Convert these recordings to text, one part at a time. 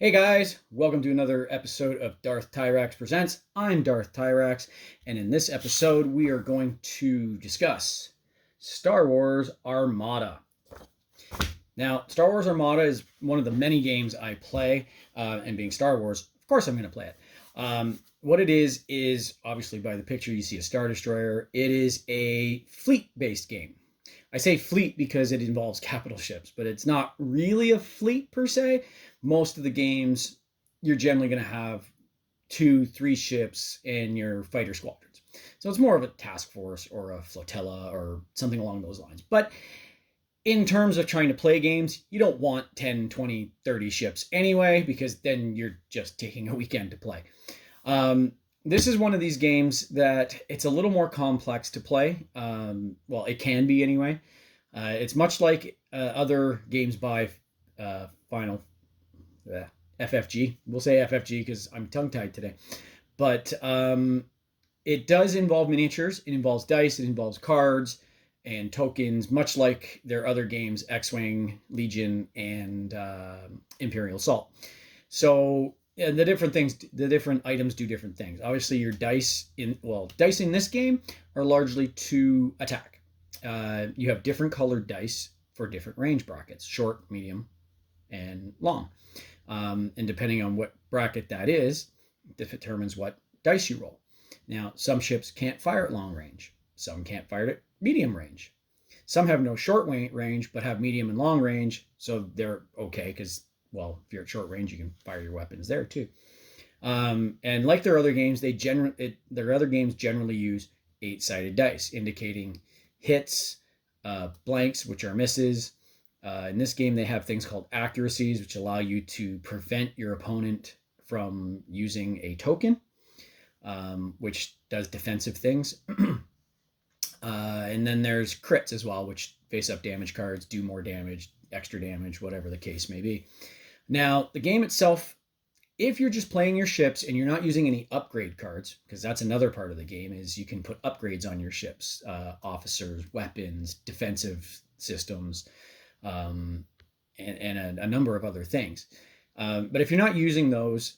Hey guys, welcome to another episode of Darth Tyrax Presents. I'm Darth Tyrax, and in this episode we are going to discuss Star Wars Armada. Now, Star Wars Armada is one of the many games I play, and being Star Wars, of course I'm going to play it. What it is obviously by the picture you see a Star Destroyer. It is a fleet-based game. I say fleet because it involves capital ships, but it's not really a fleet per se. Most of the games, you're generally going to have 2-3 ships in your fighter squadrons. So it's more of a task force or a flotilla or something along those lines. But in terms of trying to play games, you don't want 10, 20, 30 ships anyway, because then you're just taking a weekend to play. This is one of these games that it's a little more complex to play. Well, it can be anyway. It's much like other games by FFG. We'll say FFG because I'm tongue-tied today. But it does involve miniatures. It involves dice. It involves cards and tokens, much like their other games, X-Wing, Legion, and Imperial Assault. So the different items do different things. Obviously, your dice in this game are largely to attack. You have different colored dice for different range brackets: short, medium, and long. And depending on what bracket that is, it determines what dice you roll. Now, some ships can't fire at long range. Some can't fire at medium range. Some have no short range, but have medium and long range, so they're okay because, well, if you're at short range, you can fire your weapons there too. And like their other games, their other games generally use 8-sided dice, indicating hits, blanks, which are misses. In this game, they have things called accuracies, which allow you to prevent your opponent from using a token, which does defensive things. And then there's crits as well, which face up damage cards, do more damage, extra damage, whatever the case may be. Now, the game itself, if you're just playing your ships and you're not using any upgrade cards, because that's another part of the game, is you can put upgrades on your ships, officers, weapons, defensive systems, and a number of other things. But if you're not using those,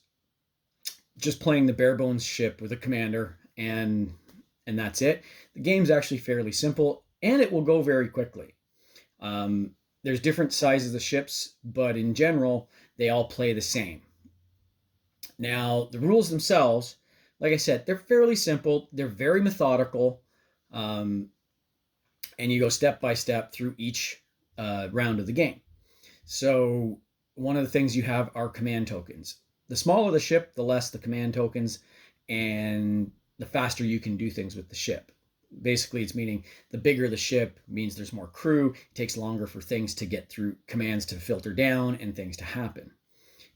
just playing the bare bones ship with a commander and that's it, the game's actually fairly simple, and it will go very quickly. There's different sizes of ships, but in general, they all play the same. Now, the rules themselves, like I said, they're fairly simple. They're very methodical, and you go step by step through each round of the game. So one of the things you have are command tokens. The smaller the ship, the less the command tokens, and the faster you can do things with the ship. Basically, it's meaning the bigger the ship means there's more crew. It takes longer for things to get through, commands to filter down, and things to happen.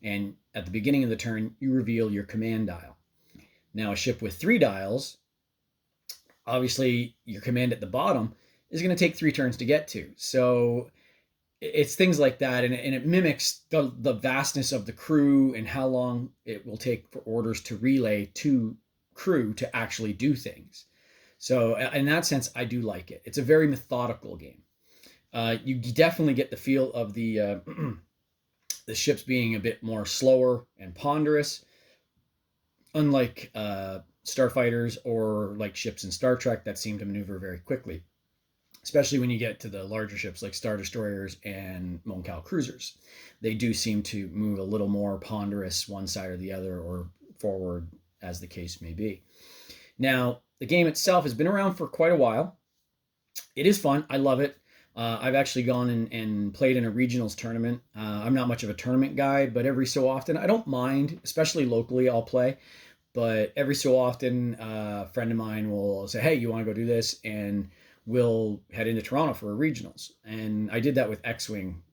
And at the beginning of the turn, you reveal your command dial. Now, a ship with 3 dials, obviously your command at the bottom is going to take 3 turns to get to. So it's things like that, and it mimics the vastness of the crew and how long it will take for orders to relay to crew to actually do things. So in that sense, I do like it. It's a very methodical game. You definitely get the feel of the the ships being a bit more slower and ponderous, unlike starfighters or like ships in Star Trek that seem to maneuver very quickly, especially when you get to the larger ships like Star Destroyers and Mon Cal cruisers. They do seem to move a little more ponderous one side or the other, or forward, as the case may be. Now, the game itself has been around for quite a while. It is fun. I love it. I've actually gone and played in a regionals tournament. I'm not much of a tournament guy, but every so often, I don't mind, especially locally, I'll play. But every so often, a friend of mine will say, hey, you want to go do this? And we'll head into Toronto for a regionals. And I did that with X-Wing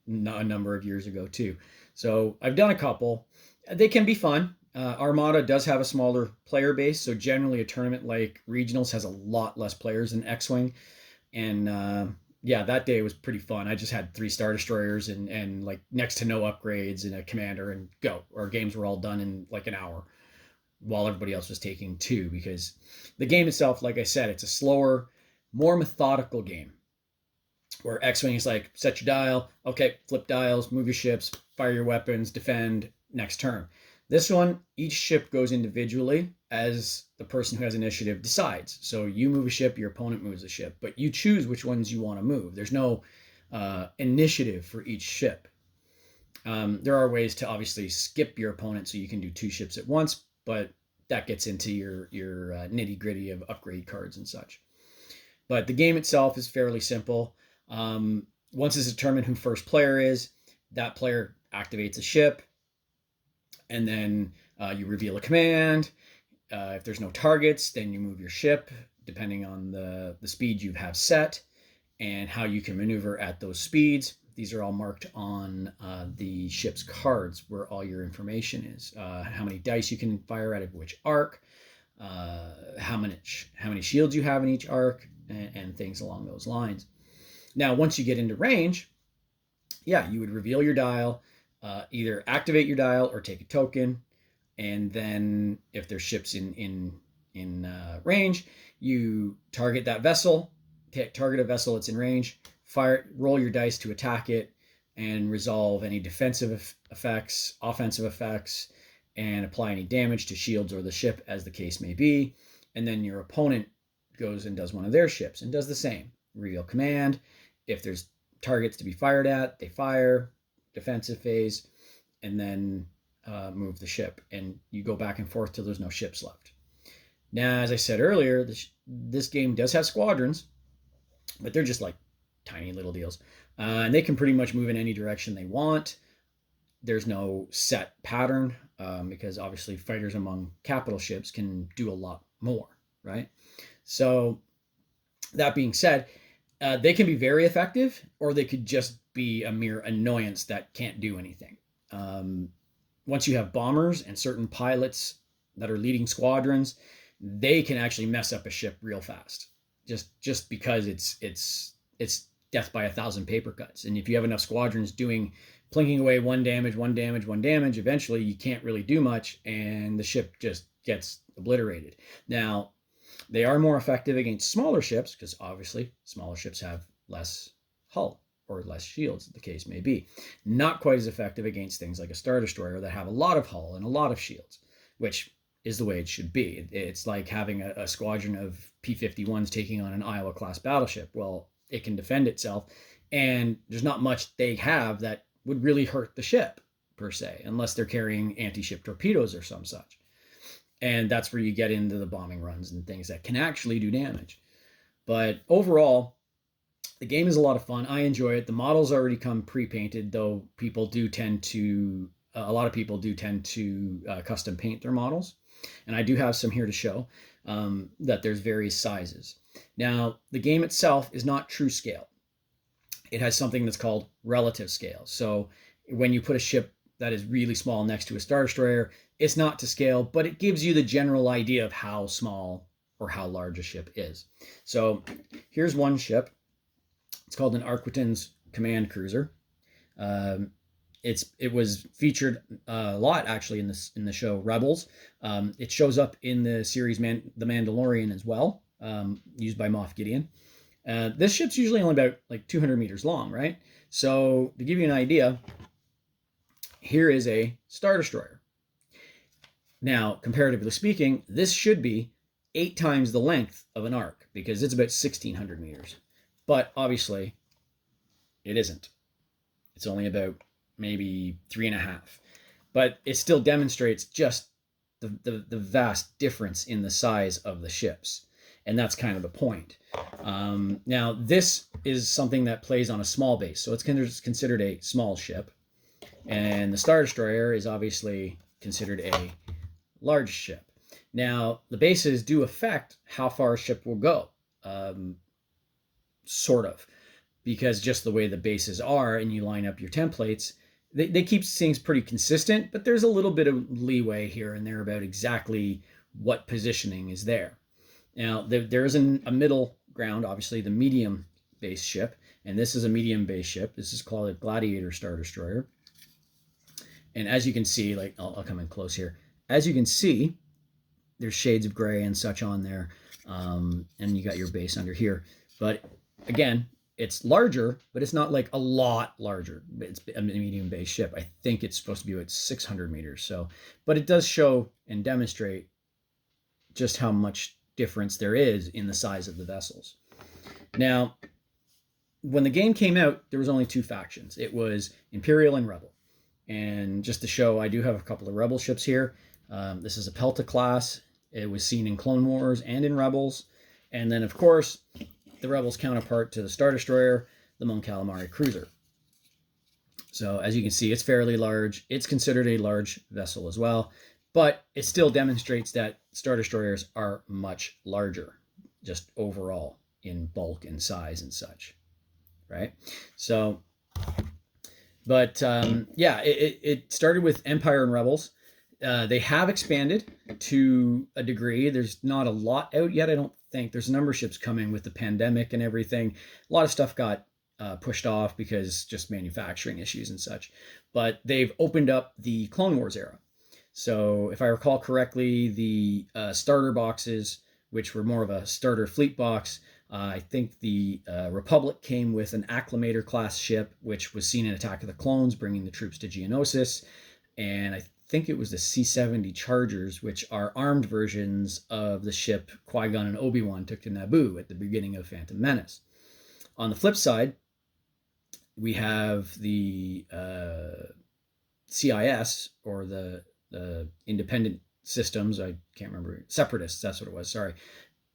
a number of years ago, too. So I've done a couple. They can be fun. Armada does have a smaller player base, so generally a tournament like regionals has a lot less players than X-Wing. And yeah, that day was pretty fun. I just had 3 Star Destroyers and like next to no upgrades and a commander, and go. Our games were all done in like an hour, while everybody else was taking 2, because the game itself, like I said, it's a slower, more methodical game. Where X-Wing is like, set your dial, okay, flip dials, move your ships, fire your weapons, defend, next turn. This one, each ship goes individually as the person who has initiative decides. So you move a ship, your opponent moves a ship, but you choose which ones you want to move. There's no initiative for each ship. There are ways to obviously skip your opponent so you can do 2 ships at once, but that gets into your nitty gritty of upgrade cards and such. But the game itself is fairly simple. Once it's determined who first player is, that player activates a ship, and then you reveal a command. If there's no targets, then you move your ship, depending on the speed you have set and how you can maneuver at those speeds. These are all marked on the ship's cards where all your information is. How many dice you can fire out of which arc, how many shields you have in each arc, and things along those lines. Now, once you get into range, yeah, you would reveal your dial, either activate your dial or take a token, and then if there's ships in range, you target that vessel, target a vessel that's in range, roll your dice to attack it, and resolve any defensive effects, offensive effects, and apply any damage to shields or the ship as the case may be. And then your opponent goes and does one of their ships and does the same. Reveal command. If there's targets to be fired at, they fire, defensive phase, and then move the ship. And you go back and forth till there's no ships left. Now, as I said earlier, this game does have squadrons, but they're just like tiny little deals. And they can pretty much move in any direction they want. There's no set pattern because obviously fighters among capital ships can do a lot more, right? So that being said, they can be very effective, or they could just be a mere annoyance that can't do anything. Once you have bombers and certain pilots that are leading squadrons, they can actually mess up a ship real fast. Just because it's death by 1,000 paper cuts. And if you have enough squadrons plinking away one damage, eventually you can't really do much, and the ship just gets obliterated. Now, they are more effective against smaller ships because obviously smaller ships have less hull or less shields, the case may be. Not quite as effective against things like a Star Destroyer that have a lot of hull and a lot of shields, which is the way it should be. It's like having a squadron of P-51s taking on an Iowa-class battleship. Well, it can defend itself, and there's not much they have that would really hurt the ship, per se, unless they're carrying anti-ship torpedoes or some such. And that's where you get into the bombing runs and things that can actually do damage. But overall, the game is a lot of fun. I enjoy it. The models already come pre-painted, though a lot of people do tend to custom paint their models. And I do have some here to show that there's various sizes. Now, the game itself is not true scale. It has something that's called relative scale. So when you put a ship that is really small next to a Star Destroyer, it's not to scale, but it gives you the general idea of how small or how large a ship is. So here's one ship. It's called an Arquitens Command Cruiser. It was featured a lot actually in the show Rebels. It shows up in the series The Mandalorian as well, used by Moff Gideon. This ship's usually only about like 200 meters long, right? So to give you an idea, here is a Star Destroyer. Now, comparatively speaking, this should be 8 times the length of an arc because it's about 1,600 meters. But obviously, it isn't. It's only about maybe 3.5. But it still demonstrates just the vast difference in the size of the ships. And that's kind of the point. Now, this is something that plays on a small base. So it's considered a small ship. And the Star Destroyer is obviously considered a large ship. Now, the bases do affect how far a ship will go. Sort of. Because just the way the bases are and you line up your templates, they keep things pretty consistent, but there's a little bit of leeway here and there about exactly what positioning is there. Now, there is a middle ground, obviously the medium base ship, and this is a medium base ship. This is called a Gladiator Star Destroyer. And as you can see, like I'll come in close here. As you can see, there's shades of gray and such on there, and you got your base under here. But again, It's larger, but it's not like a lot larger. It's a medium base ship. I think it's supposed to be about 600 meters. So, but it does show and demonstrate just how much difference there is in the size of the vessels. Now, when the game came out, there was only two factions. It was Imperial and Rebel. And just to show, I do have a couple of Rebel ships here. This is a Pelta class. It was seen in Clone Wars and in Rebels. And then, of course, the Rebels' counterpart to the Star Destroyer, the Mon Calamari cruiser. So as you can see, it's fairly large. It's considered a large vessel as well, but it still demonstrates that Star Destroyers are much larger, just overall in bulk and size and such, right? So, but yeah, it started with Empire and Rebels. They have expanded to a degree. There's not a lot out yet, I don't think. There's a number of ships coming with the pandemic and everything. A lot of stuff got pushed off because just manufacturing issues and such. But they've opened up the Clone Wars era. So if I recall correctly, the starter boxes, which were more of a starter fleet box, I think the Republic came with an Acclamator class ship, which was seen in Attack of the Clones, bringing the troops to Geonosis. And I think it was the C-70 Chargers, which are armed versions of the ship Qui-Gon and Obi-Wan took to Naboo at the beginning of Phantom Menace. On the flip side, we have the CIS, or the independent systems. I can't remember. Separatists, that's what it was. Sorry,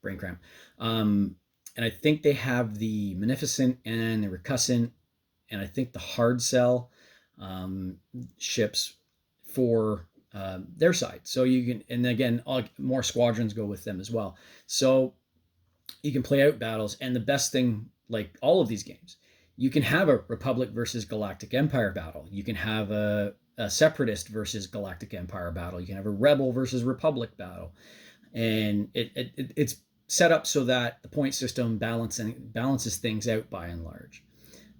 brain cramp. And I think they have the Magnificent and the Recussant, and I think the Hard Cell ships for their side. So you can, and again, more squadrons go with them as well. So you can play out battles. And the best thing, like all of these games, you can have a Republic versus Galactic Empire battle. You can have a Separatist versus Galactic Empire battle. You can have a Rebel versus Republic battle. And it's set up so that the point system balances things out by and large.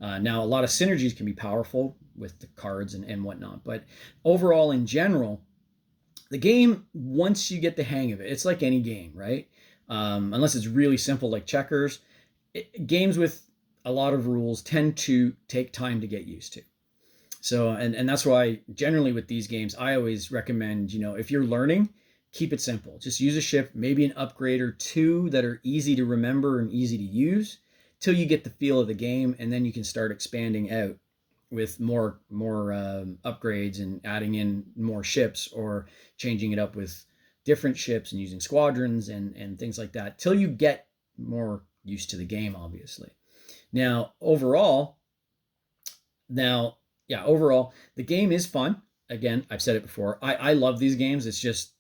Now, a lot of synergies can be powerful with the cards and whatnot. But overall, in general, the game, once you get the hang of it, it's like any game, right? Unless it's really simple like checkers. Games with a lot of rules tend to take time to get used to. So, and that's why generally with these games, I always recommend, if you're learning, keep it simple. Just use a ship, maybe an upgrade or two that are easy to remember and easy to use till you get the feel of the game. And then you can start expanding out with more upgrades and adding in more ships, or changing it up with different ships and using squadrons and things like that till you get more used to the game, obviously. Now, overall, the game is fun. Again, I've said it before. I love these games. It's just,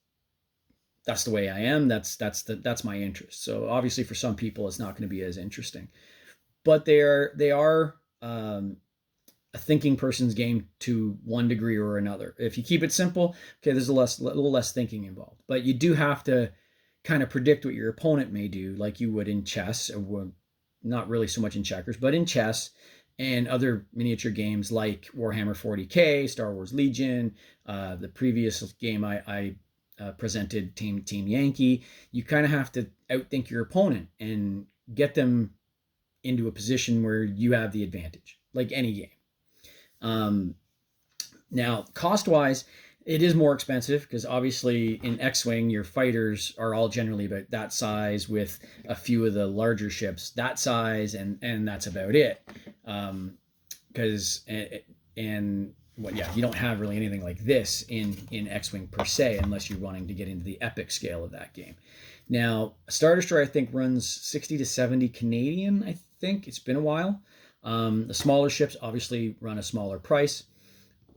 that's the way I am. That's my interest. So obviously for some people, it's not going to be as interesting, but they are a thinking person's game to one degree or another. If you keep it simple, okay, there's a little less thinking involved, but you do have to kind of predict what your opponent may do, like you would in chess, or not really so much in checkers, but in chess and other miniature games like Warhammer 40K, Star Wars Legion, the previous game I presented, Team Yankee. You kind of have to outthink your opponent and get them into a position where you have the advantage, like any game. Now, cost-wise, it is more expensive because obviously in X-Wing, your fighters are all generally about that size, with a few of the larger ships that size, and that's about it. You don't have really anything like this in X-Wing per se, unless you're wanting to get into the epic scale of that game. Now, Star Destroyer, I think, runs 60 to 70 Canadian, I think. It's been a while. The smaller ships obviously run a smaller price.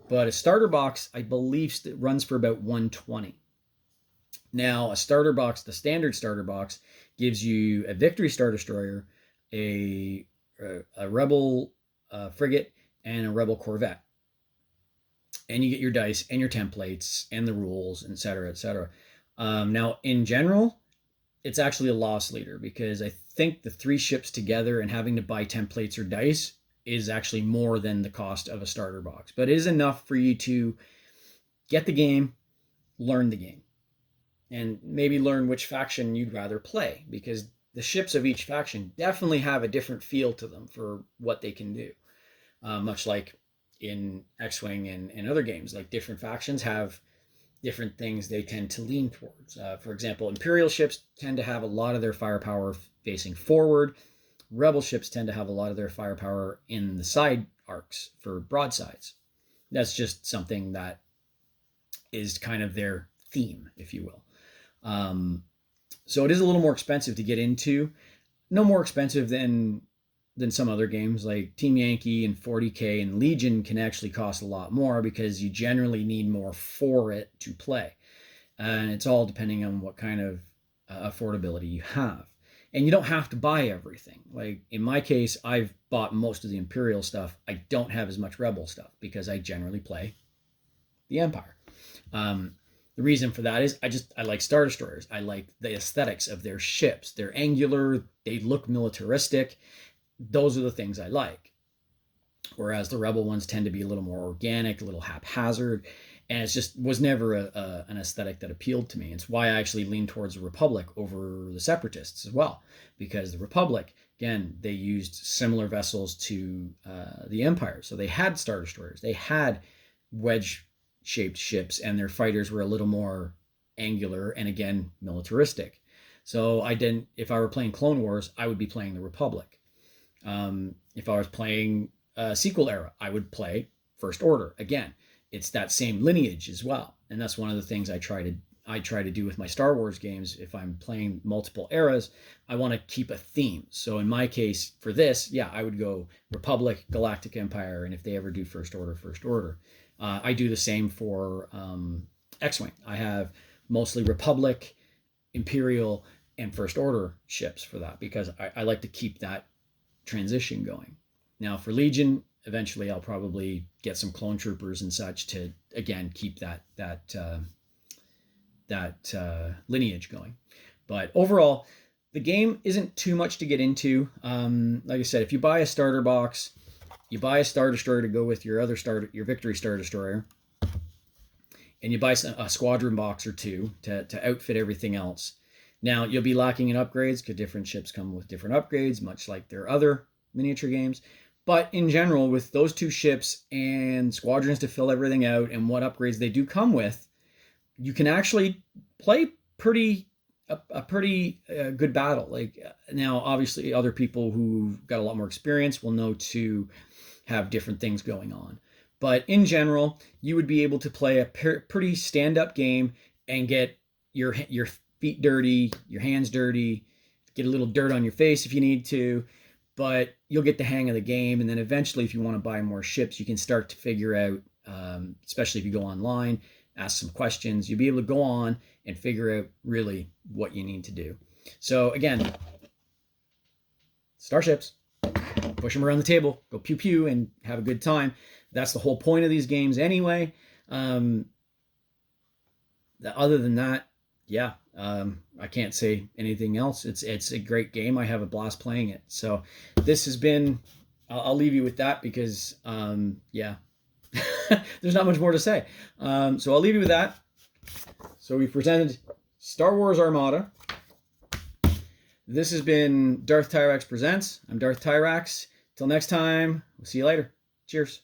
But a starter box, I believe, runs for about 120. Now, a starter box, the standard starter box, gives you a Victory Star Destroyer, a Rebel frigate, and a Rebel Corvette. And you get your dice and your templates and the rules, etc., etc. Now, in general, it's actually a loss leader, because I think the 3 ships together and having to buy templates or dice is actually more than the cost of a starter box. But it is enough for you to get the game, learn the game, and maybe learn which faction you'd rather play, because the ships of each faction definitely have a different feel to them for what they can do. Much like in X-Wing and other games, like different factions have different things they tend to lean towards. For example, Imperial ships tend to have a lot of their firepower facing forward. Rebel ships tend to have a lot of their firepower in the side arcs for broadsides. That's just something that is kind of their theme, if you will. So it is a little more expensive to get into. No more expensive than some other games like Team Yankee and 40K, and Legion can actually cost a lot more because you generally need more for it to play. And it's all depending on what kind of affordability you have. And you don't have to buy everything. Like in my case, I've bought most of the Imperial stuff. I don't have as much Rebel stuff because I generally play the Empire. The reason for that is I like Star Destroyers. I like the aesthetics of their ships. They're angular. They look militaristic. Those are the things I like. Whereas the Rebel ones tend to be a little more organic, a little haphazard. And it just was never an aesthetic that appealed to me. It's why I actually lean towards the Republic over the Separatists as well. Because the Republic, again, they used similar vessels to the Empire. So they had Star Destroyers. They had wedge-shaped ships, and their fighters were a little more angular and, again, militaristic. So if I were playing Clone Wars, I would be playing the Republic. If I was playing sequel era, I would play First Order. Again, it's that same lineage as well. And that's one of the things I try to do with my Star Wars games. If I'm playing multiple eras, I want to keep a theme. So in my case, for this, yeah, I would go Republic, Galactic Empire, and if they ever do First Order, First Order. I do the same for X-Wing. I have mostly Republic, Imperial, and First Order ships for that because I like to keep that transition going. Now for Legion, eventually I'll probably get some clone troopers and such to, again, keep that lineage going. But overall, the game isn't too much to get into. Like I said, if you buy a starter box, you buy a Star Destroyer to go with your Victory Star Destroyer, and you buy a squadron box or two to outfit everything else. Now, you'll be lacking in upgrades because different ships come with different upgrades, much like their other miniature games. But in general, with those two ships and squadrons to fill everything out and what upgrades they do come with, you can actually play a pretty good battle. Like now, obviously, other people who've got a lot more experience will know to have different things going on. But in general, you would be able to play a pretty stand-up game and get your feet dirty, your hands dirty, get a little dirt on your face if you need to, but you'll get the hang of the game. And then eventually, if you want to buy more ships, you can start to figure out, especially if you go online, ask some questions, you'll be able to go on and figure out really what you need to do. So again, starships, push them around the table, go pew pew and have a good time. That's the whole point of these games anyway. Other than that, yeah, I can't say anything else. It's a great game. I have a blast playing it. So this has been, I'll leave you with that because, yeah, there's not much more to say. So I'll leave you with that. So we presented Star Wars Armada. This has been Darth Tyrax Presents. I'm Darth Tyrax. Till next time, we'll see you later. Cheers.